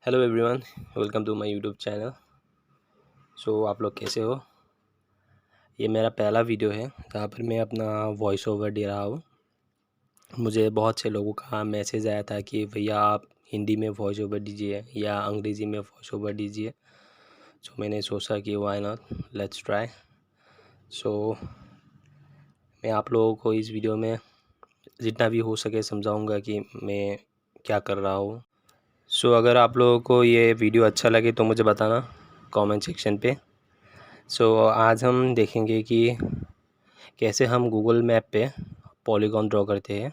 Hello everyone, welcome to my YouTube channel. आप लोग कैसे हो? ये मेरा पहला वीडियो है जहाँ पर मैं अपना वॉइस ओवर दे रहा हूँ। मुझे बहुत से लोगों का मैसेज आया था कि भैया आप हिंदी में वॉइस ओवर दीजिए या अंग्रेज़ी में वॉइस ओवर दीजिए। मैंने सोचा कि व्हाई नॉट, लेट्स ट्राई। सो मैं आप लोगों को इस वीडियो में जितना भी हो सके समझाऊँगा कि मैं क्या कर रहा हूँ। अगर आप लोगों को ये वीडियो अच्छा लगे तो मुझे बताना कमेंट सेक्शन पे। आज हम देखेंगे कि कैसे हम गूगल मैप पे पॉलीगॉन ड्रॉ करते हैं।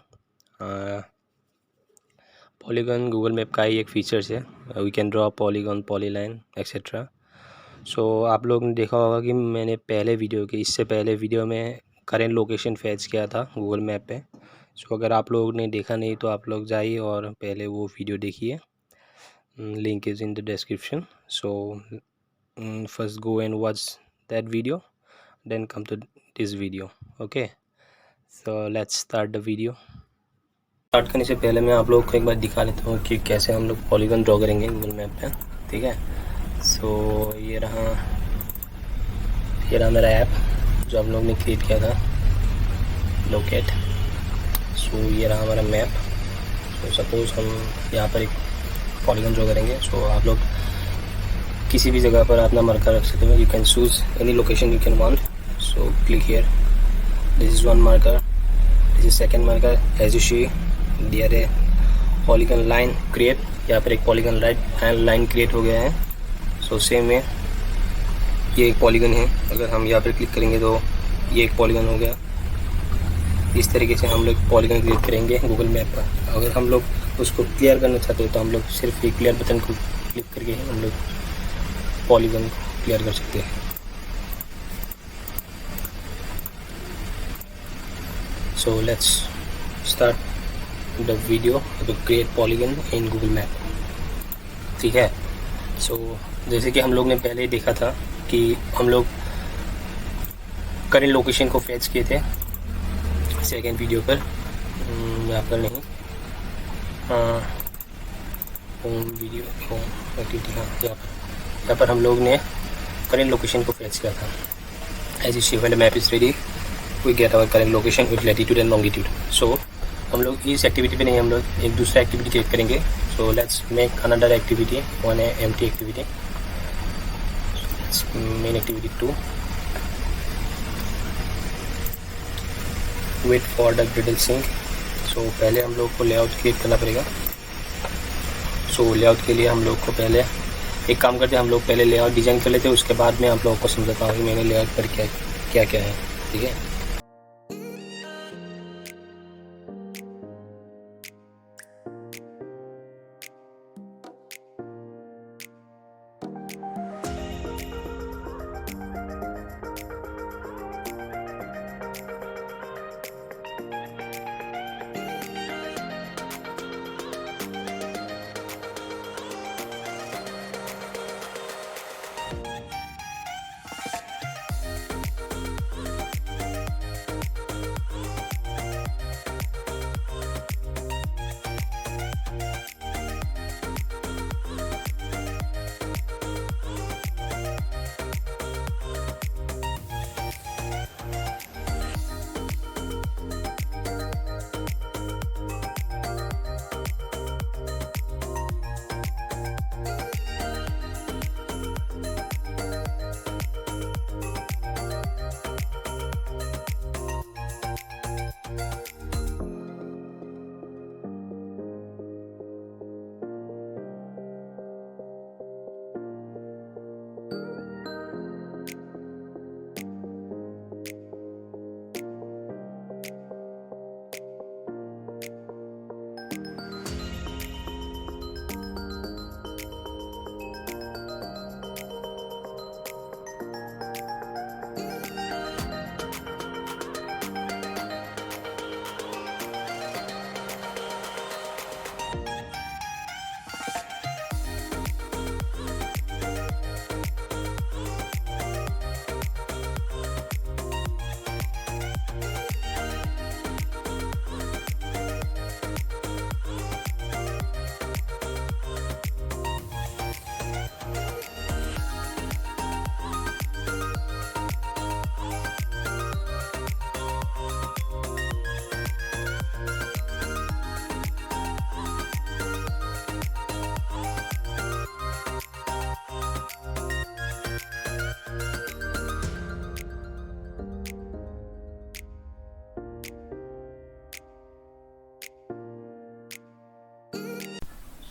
पॉलीगॉन गूगल मैप का ही एक फीचर्स है। We can draw polygon, polyline etcetera. आप लोग ने देखा होगा कि मैंने इससे पहले वीडियो में करेंट लोकेशन फैच किया था गूगल मैप पे। अगर आप लोगों ने देखा नहीं तो आप लोग जाइए और पहले वो वीडियो देखिए। Link is in the description. First go and watch that video, then come to this video. Okay, let's start the video. Start करने से पहले मैं आप लोगों को एक बार दिखा लेता हूँ कि कैसे हम लोग पॉलीगॉन ड्रॉ करेंगे गूगल मैप पे। ठीक है, ये रहा मेरा ऐप जो आप लोग ने क्रिएट किया था, लोकेट। ये रहा हमारा मैप। सपोज हम यहाँ पर एक पॉलीगॉन ड्रॉ करेंगे। आप लोग किसी भी जगह पर अपना मार्कर रख सकते हो। You can choose any location you can want. Click here, this is one marker, this is second marker. As you see there a polygon line create. यहाँ पर एक पॉलीगॉन लाइन क्रिएट हो गया है। सेम है, ये एक पॉलीगॉन है। अगर हम यहाँ पर क्लिक करेंगे तो ये एक पॉलीगॉन हो गया। इस तरीके से हम लोग पॉलीगॉन क्रिएट करेंगे गूगल मैप पर। अगर हम लोग उसको क्लियर करना चाहते हो तो हम लोग सिर्फ ये क्लियर बटन को क्लिक करके हम लोग पॉलीगॉन को क्लियर कर सकते हैं। Let's start the video to create polygon in Google map. ठीक है, जैसे कि हम लोग ने पहले देखा था कि हम लोग करेंट लोकेशन को फैच किए थे सेकेंड वीडियो पर। यहाँ पर नहीं, होम वीडियो, होम एक्टिविटी, हाँ यहाँ पर हम लोग ने करेंट लोकेशन को फैच किया था। As you when the map is ready we get our current location with latitude and longitude. हम लोग इस एक्टिविटी पे नहीं, हम लोग एक दूसरा एक्टिविटी क्रिएट करेंगे। Let's make another activity, one empty activity. Main activity 2, wait for the Gradle sync. पहले हम लोग को लेआउट क्रिएट करना पड़ेगा। लेआउट के लिए हम लोग को पहले एक काम करते हैं, हम लोग पहले लेआउट डिज़ाइन कर लेते हैं, उसके बाद मैं आप लोगों को समझाता हूँ कि मैंने लेआउट पर क्या क्या है। ठीक है,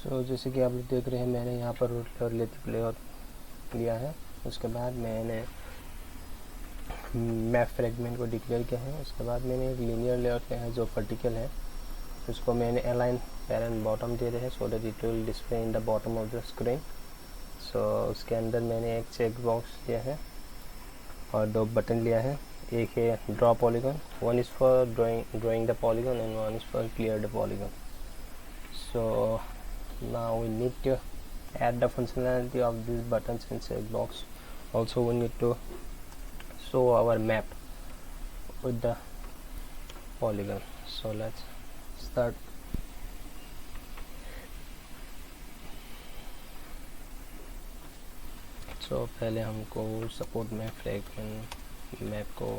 सो जैसे कि आप लोग देख रहे हैं, मैंने यहाँ पर रूट लेयर लेती लेयर लिया है। उसके बाद मैंने मैप फ्रेगमेंट को डिक्लेयर किया है। उसके बाद मैंने एक लीनियर लेयर लिया है जो वर्टिकल है, उसको मैंने अलाइन पैरेंट बॉटम दे रहे हैं so that it will display in the bottom of the screen. So उसके अंदर मैंने एक चेक बॉक्स लिया है और 2 बटन लिया है। एक है draw polygon, one is for drawing the polygon and one is for clear the polygon. So now we need to add the functionality of these buttons and checkbox. Also we need to show our map with the polygon. So let's start. So पहले हमको support map fragment map को,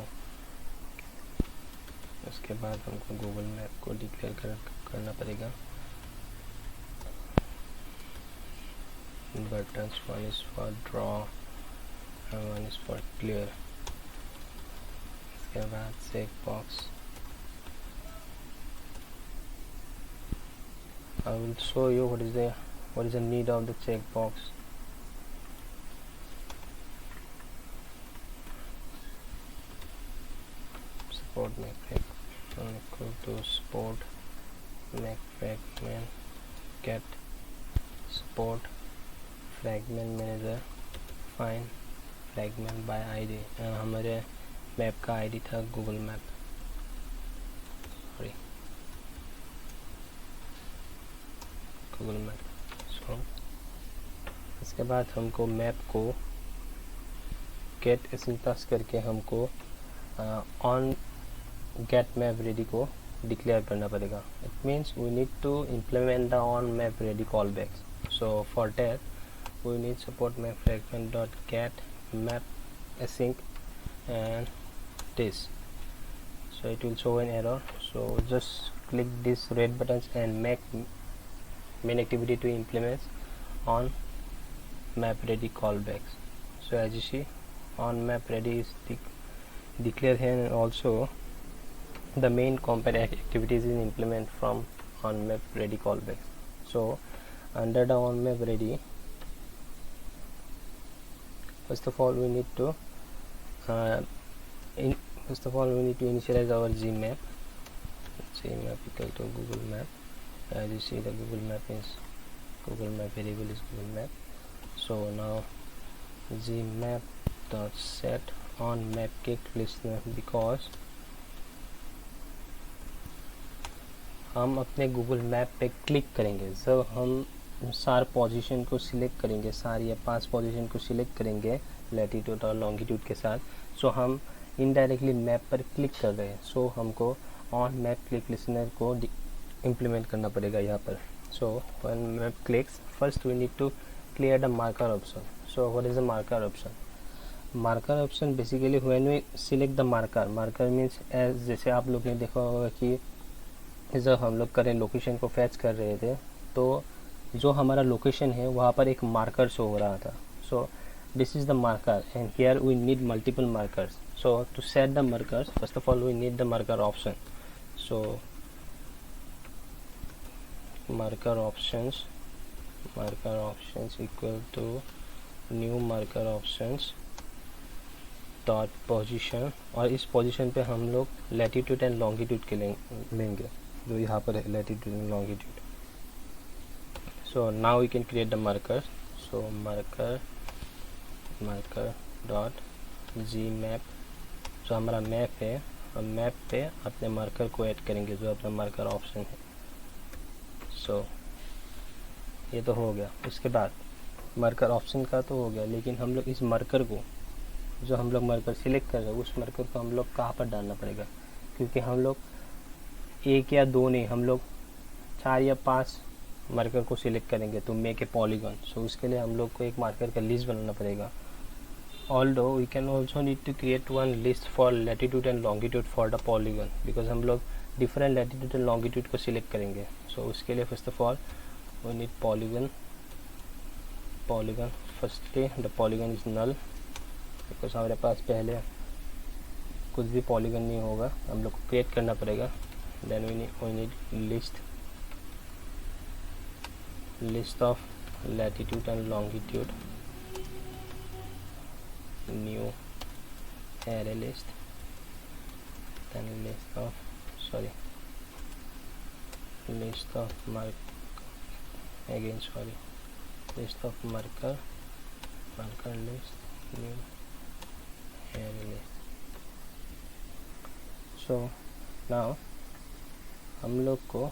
उसके बाद हमको Google map को declare करना पड़ेगा। buttons, one is for draw and one is for clear. इसके बाद check box, I will show you what is the need of the check box. Support make fragment equal to support make fragment get support fragment manager find fragment by ID. हमारे map का ID था Google map, sorry Google map. So इसके बाद हमको map को get syntax करके हमको on get map ready को डिक्लेयर करना पड़ेगा। It means we need to implement the on map ready callback. So for that we need support map fragment dot get map async and this, so it will show an error. So just click these red buttons and make main activity to implement on map ready callbacks. So as you see, on map ready is declared here, and also the main compare activities is implement from on map ready callbacks. So under the on map ready, first of all we need to initialize our gmap. Gmap equal to Google Map. As you see, the Google Map variable is Google Map. So now gmap dot set on map kick listener, because हम अपने Google map पे click करेंगे जब हम सार position को select करेंगे, सार या 5 पोजीशन को सिलेक्ट करेंगे लैटिट्यूड और लॉन्गिट्यूड के साथ। सो हम इनडायरेक्टली मैप पर क्लिक कर रहे हैं, सो हमको ऑन मैप क्लिक लिसनर को इम्प्लीमेंट करना पड़ेगा यहाँ पर। So when map clicks, first we need to clear the marker option. So what is the marker option? Marker option basically when we select the marker means as जैसे आप लोग ने देखा होगा कि जब हम लोग करें लोकेशन को फैच कर रहे थे तो जो हमारा लोकेशन है वहाँ पर एक मार्कर शो हो रहा था. So this is the marker and here we need multiple markers. So to set the markers, first of all we need the marker option. So marker options equal to new marker options dot position, और इस position पे हम लोग latitude and longitude के लेंगे जो यहाँ पर है latitude and longitude. So now we can create the marker. So marker dot G map, जो हमारा मैप है हम मैप पे अपने मार्कर को ऐड करेंगे जो अपना मार्कर ऑप्शन है. सो ये तो हो गया. उसके बाद मार्कर ऑप्शन का तो हो गया, लेकिन हम लोग इस मार्कर को जो हम लोग मार्कर सिलेक्ट कर रहे हैं उस मार्कर को हम लोग कहाँ पर डालना पड़ेगा, क्योंकि हम लोग एक या दो नहीं, हम लोग 4 या 5 मार्कर को सिलेक्ट करेंगे तो मेक ए पॉलीगॉन. सो उसके लिए हम लोग को एक मार्कर का लिस्ट बनाना पड़ेगा. Although we can also need to create one list for latitude and longitude for the polygon, because हम लोग डिफरेंट लैटिट्यूड एंड लॉन्गिट्यूड को सिलेक्ट करेंगे. सो उसके लिए first of all we need polygon. Firstly the polygon is null because हमारे पास पहले कुछ भी पॉलीगन नहीं होगा, हम लोग को क्रिएट करना पड़ेगा. Then we need list list of latitude and longitude, new array list, then list of list of marker list, new array list. So now हम लोग को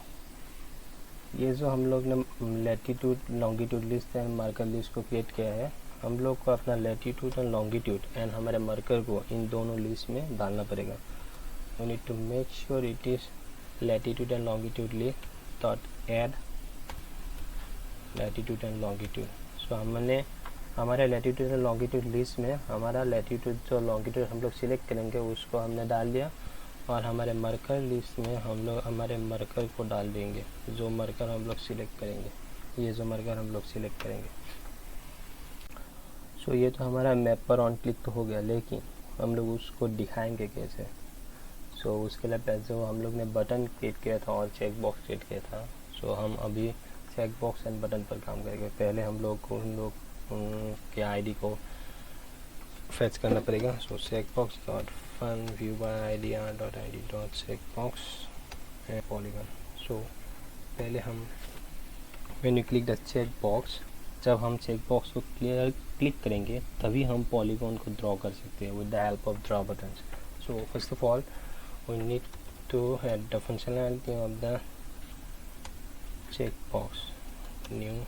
ये जो हम लोग ने latitude longitude list and marker list को क्रिएट किया है, हम लोग को अपना लैटिट्यूड एंड लॉन्गिट्यूड एंड हमारे मार्कर को इन दोनों लिस्ट में डालना पड़ेगा. We need to make sure it is latitude and longitude list dot add latitude and longitude. So हमने हमारे लैटिट्यूड एंड लॉन्गिट्यूड लिस्ट में हमारा लैटिट्यूड जो लॉन्गिट्यूड हम लोग सिलेक्ट करेंगे उसको हमने डाल दिया, और हमारे मार्कर लिस्ट में हम लोग हमारे मार्कर को डाल देंगे, जो मार्कर हम लोग सिलेक्ट करेंगे, ये जो मार्कर हम लोग सिलेक्ट करेंगे. सो ये तो हमारा मैप पर ऑन क्लिक तो हो गया, लेकिन हम लोग उसको दिखाएंगे कैसे. सो उसके लिए पहले जो हम लोग ने बटन क्रिएट किया था और चेक बॉक्स क्रिएट किया था, सो हम अभी चेक बॉक्स एंड बटन पर काम करेंगे. पहले हम लोग को उन लोग के आईडी को फेच करना पड़ेगा. So check box dot find view by ID dot I D dot check box and polygon. So पहले हम when you click the check box, जब हम चेक बॉक्स को क्लिक करेंगे तभी हम पॉलीगॉन को ड्रॉ कर सकते हैं with the help of draw button. So first of all we need to add the functionality of the check box, new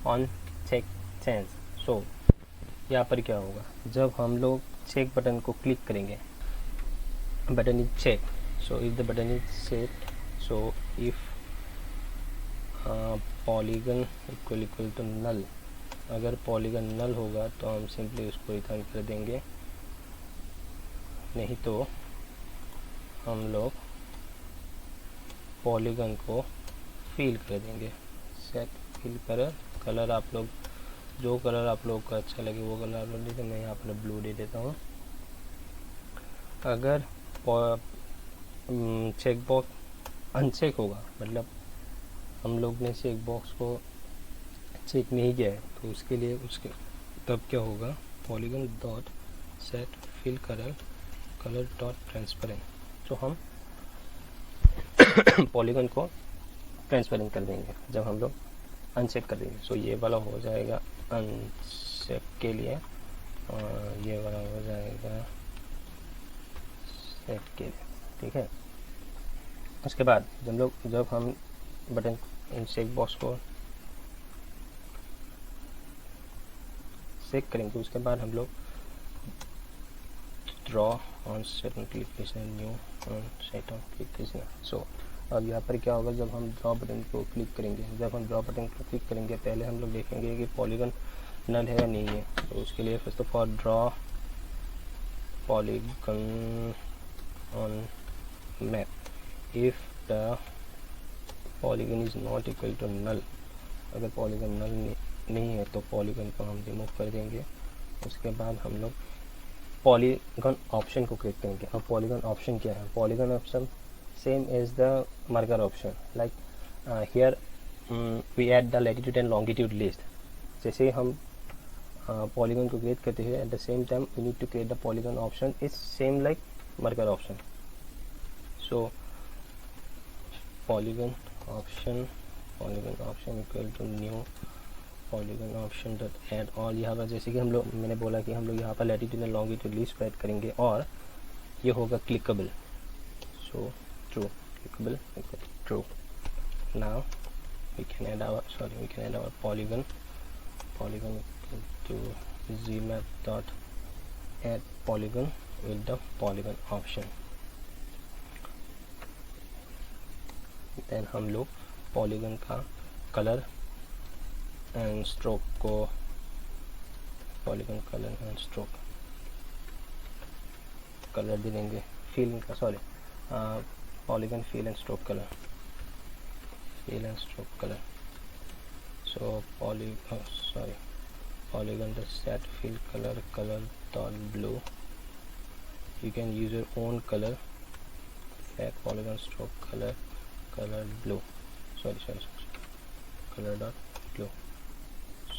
on check change. So यहाँ पर क्या होगा, जब हम लोग चेक बटन को क्लिक करेंगे, button is check. So if the button is set, so if polygon equal to null, अगर पॉलीगन नल होगा तो हम सिंपली उसको रिटर्न कर देंगे, नहीं तो हम लोग पॉलीगन को फिल कर देंगे. सेट फिल कलर आप लोग जो कलर आप लोग को अच्छा लगे वो कलर आप लोग दे दें. मैं यहाँ पर ब्लू दे देता हूँ. अगर चेक बॉक्स अनचेक होगा, मतलब हम लोग ने चेक बॉक्स को चेक नहीं किया है, तो उसके लिए उसके तब क्या होगा, polygon dot set fill colour dot transparent. तो हम पॉलीगन को ट्रांसपेरेंट कर देंगे जब हम लोग अनचेक कर देंगे. सो ये वाला हो जाएगा अनचेक के लिए, और ये वाला हो जाएगा सेट के लिए. ठीक है. उसके बाद जब हम बटन चेक बॉक्स को चेक करेंगे, उसके बाद हम लोग draw on set notification new on set on click. So अब यहाँ पर क्या होगा, जब हम ड्रॉ बटन को क्लिक करेंगे, पहले हम लोग देखेंगे कि पॉलीगन नल है या नहीं है. तो उसके लिए first of all draw polygon on map. If the polygon is not equal to null, अगर पॉलीगन नल नहीं है तो पॉलीगन को हम रिमूव कर देंगे. उसके बाद हम लोग पॉलीगन ऑप्शन को क्लिक करेंगे. अब पॉलीगन ऑप्शन क्या है, polygon option same as the marker option. Like here we add the latitude and longitude list. जैसे ही हम पॉलीगन को क्रिएट करते हैं, at the same time we need to create the polygon option is same like marker option. So polygon option equal to new polygon option dot add all. यहाँ पर जैसे कि मैंने बोला कि हम लोग यहाँ पर latitude and longitude list add करेंगे, और ये होगा clickable. So true, clickable true. Now we can add our polygon equal to gmap dot add polygon with the polygon option. Then हम लोग पॉलीगन का कलर एंड स्ट्रोक को polygon colour दे देंगे, polygon fill and stroke colour. So polygon the set fill color dot blue. You can use your own color, set polygon stroke color blue. sorry, color dot blue.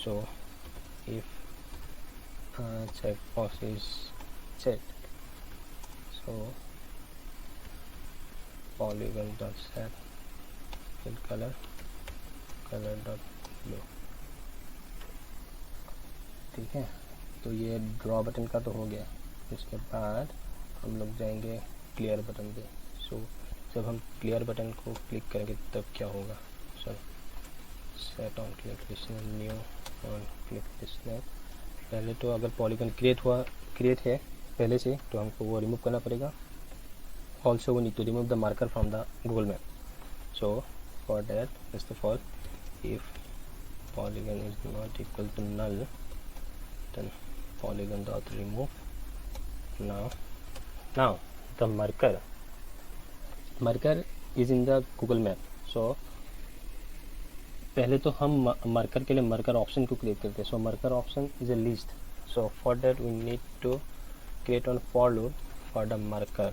So if checkbox is checked, so polygon dot set fill color dot blue. ठीक है, तो ये draw button का तो हो गया। इसके बाद हम लोग जाएंगे क्लियर बटन पे। सो जब हम क्लियर बटन को क्लिक करेंगे तब क्या होगा? Sir set on click new on click snap. पहले तो अगर पॉलीगन क्रिएट है पहले से तो हमको वो रिमूव करना पड़ेगा। Also we need to remove the marker from the Google map. So for that first of all if polygon is not equal to null, then polygon dot remove. Now the marker is in the Google Map. So पहले तो हम marker के लिए marker option को create करते हैं। So marker option is a list. So for that we need to create on for loop for the marker,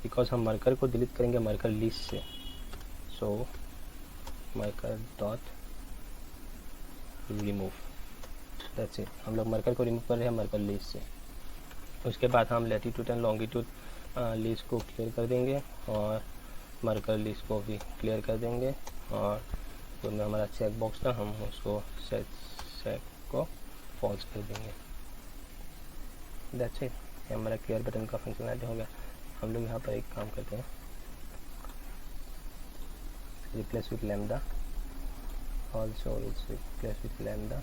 because हम marker को डिलीट करेंगे मार्कर लिस्ट से। So marker dot remove, that's it. हम लोग marker को remove कर रहे हैं मार्कर लिस्ट से। उसके बाद हम लैटिट्यूड एंड लॉन्गिट्यूड लिस्ट को क्लियर कर देंगे और मार्कर लिस्ट को भी क्लियर कर देंगे, और जो में हमारा चेक बॉक्स था हम उसको सेट को फॉल्स कर देंगे। दैट्स इट, ये हमारा क्लियर बटन का फंक्शनलिटी हो गया। हम लोग यहाँ पर एक काम करते हैं, replace with lambda, also it's replaced with lambda,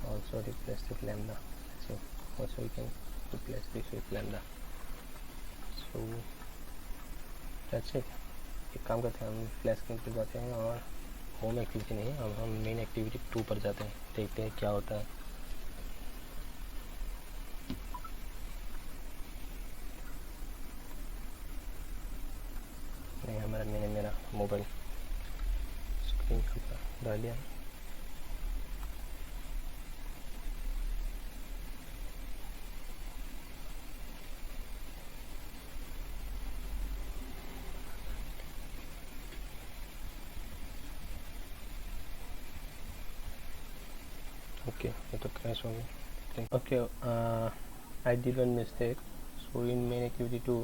also replaced with lambda. So also we can replace this with lambda. So that's it. एक काम करते हैं, हम फ्लैश स्क्रीन पर जाते हैं और होम एक्टिविटी नहीं, अब हम मेन एक्टिविटी 2 पर जाते हैं, देखते हैं क्या होता है। नहीं, मैंने मेरा मोबाइल डाल दिया। ओके, ये तो क्रैश हो गया। Okay, I did one mistake. So in main activity 2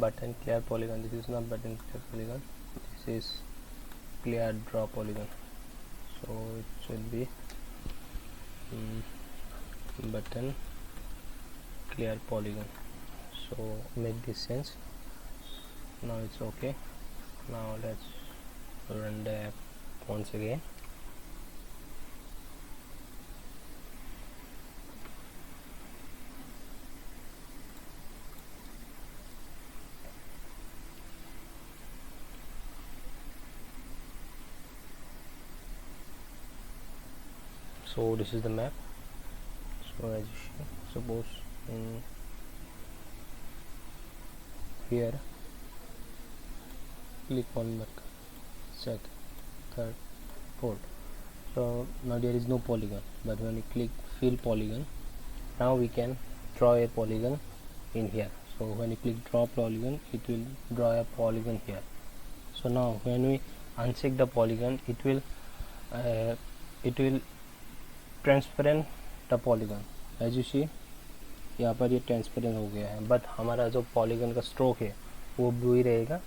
button clear polygon, this is not button clear polygon, this is clear draw polygon. So it should be button clear polygon. So make this sense. Now it's okay. Now let's run the app once again. So this is the map. So as you see, suppose in here click on marker, second, third, fourth. So now there is no polygon, but when you click fill polygon, now we can draw a polygon in here. So when you click draw polygon, it will draw a polygon here. So now when we uncheck the polygon, it will transparent the polygon. As you see यहाँ पर ये transparent हो गया है, but हमारा जो polygon का stroke है वो ब्लू ही रहेगा,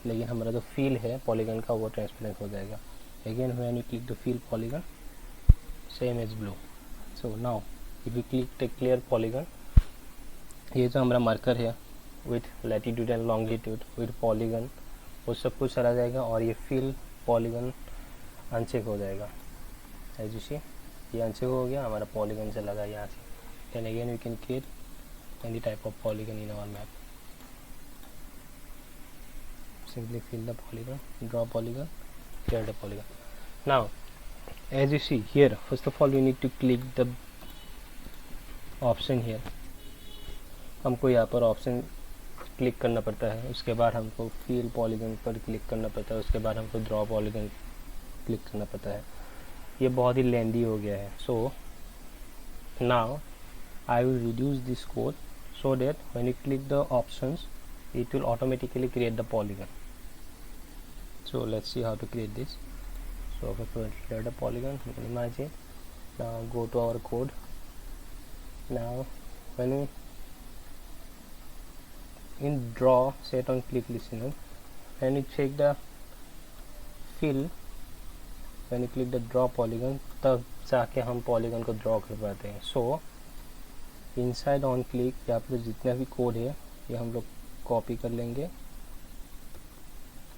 लेकिन हमारा जो फील है पॉलीगन का वो ट्रांसपेरेंट हो जाएगा। Again when you click the fill polygon, same as blue. So now if you click the clear polygon, ये जो हमारा मार्कर है with latitude and longitude with polygon, वो सब कुछ चला जाएगा और ये फील पॉलीगन अनचेक हो जाएगा। एज यू सी ये अनचेक हो गया, हमारा पॉलीगन चला गया यहाँ से। Then again we can create any type of polygon in our map. Simply fill the polygon, draw polygon, clear the polygon. Now as you see here, first of all we need to click the option here. हमको यहाँ पर option click करना पड़ता है, उसके बाद हमको fill polygon पर क्लिक करना पड़ता है, उसके बाद हमको draw polygon क्लिक करना पड़ता है। ये बहुत ही लेंदी हो गया है। So now I will reduce this code so that when you click the options, it will automatically create the polygon. So So let's see how to create this. So first of all, select a polygon, minimize it. Now go to our code. Now when we in draw set on click listener, when you check the fill, when you click the draw polygon, तब जाके हम polygon को draw कर पाते हैं. सो inside on click यहाँ पर जितना भी कोड है ये हम लोग कॉपी कर लेंगे.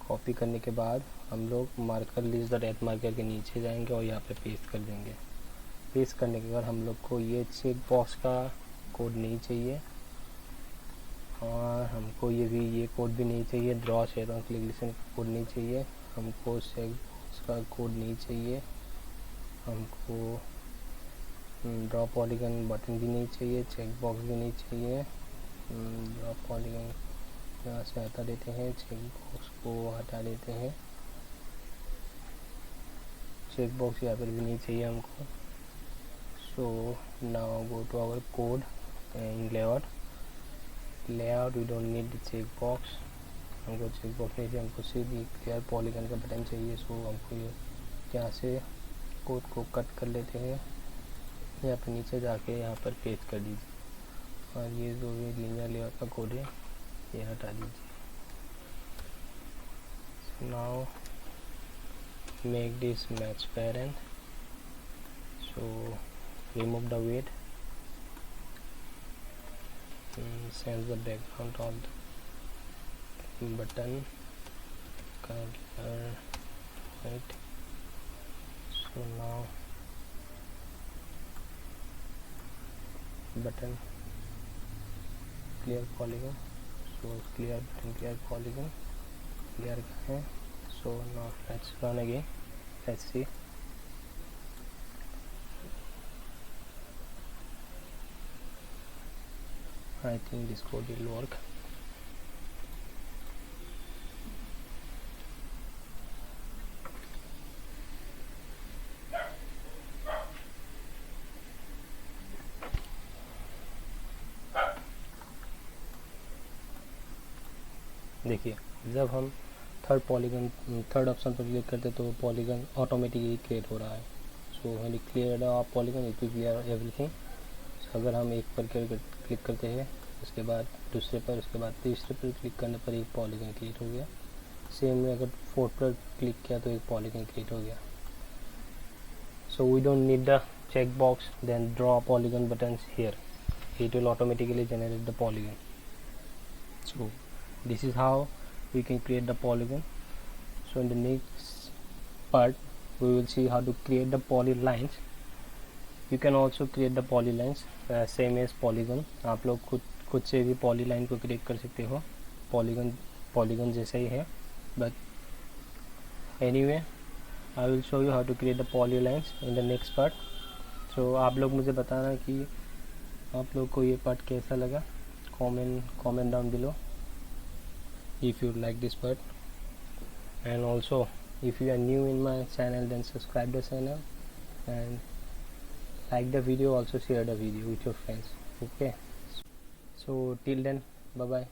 कॉपी करने के बाद हम लोग marker list the red marker के नीचे जाएंगे और यहाँ पे पेस्ट कर देंगे. पेस्ट करने के बाद हम लोग को ये चेक बॉक्स का कोड नहीं चाहिए और हमको ये कोड भी नहीं चाहिए. Draw share on click list का कोड नहीं चाहिए हमको. चेक बॉक्स का कोड नहीं चाहिए हमको. ड्रॉ पॉलीगन बटन भी नहीं चाहिए. चेक बॉक्स भी नहीं चाहिए. ड्रॉ पॉलीगन यहाँ से हटा देते हैं. चेक बॉक्स को हटा देते हैं. चेक बॉक्स यहाँ पर भी नहीं चाहिए हमको. So now go to our code in layout we don't need the check box. हमको चेक बॉक्स नहीं चाहिए. हमको सीधी क्लियर पॉलीगन का बटन चाहिए. सो हमको ये यहाँ से कोड को कट कर लेते हैं. यहाँ पर नीचे जाके यहाँ पर पेस्ट कर दीजिए और ये जो भी लीनियर लेआउट का कोड है ये हटा दीजिए. Now make this match parent. So remove the weight. change the background of the button color right. So now button clear polygon. So clear button, clear polygon, clear है. So now let's run again. Let's see. I think this code will work. देखिए जब हम third option पर click करते तो polygon automatically create हो रहा है. So when you clear the polygon it will clear everything. अगर हम एक पर क्लिक करते हैं उसके बाद दूसरे पर उसके बाद तीसरे पर क्लिक करने पर एक पॉलीगन क्रिएट हो गया. सेम में अगर फोर्थ पर क्लिक किया तो एक पॉलीगन क्रिएट हो गया. So we don't need the check box then draw polygon buttons here. It will automatically generate the polygon. So this is how we can create the polygon. So in the next part we will see how to create the polylines. You can also create the polylines same as polygon. आप लोग खुद से भी polyline को create कर सकते हो. Polygon जैसा ही है. But anyway I will show you how to create the polylines in the next part. So आप लोग मुझे बताना कि आप लोग को ये पार्ट कैसा लगा. comment down below if you like this part. And also if you are new in my channel then subscribe the channel and like the video, also share the video with your friends. Okay, so till then, bye bye.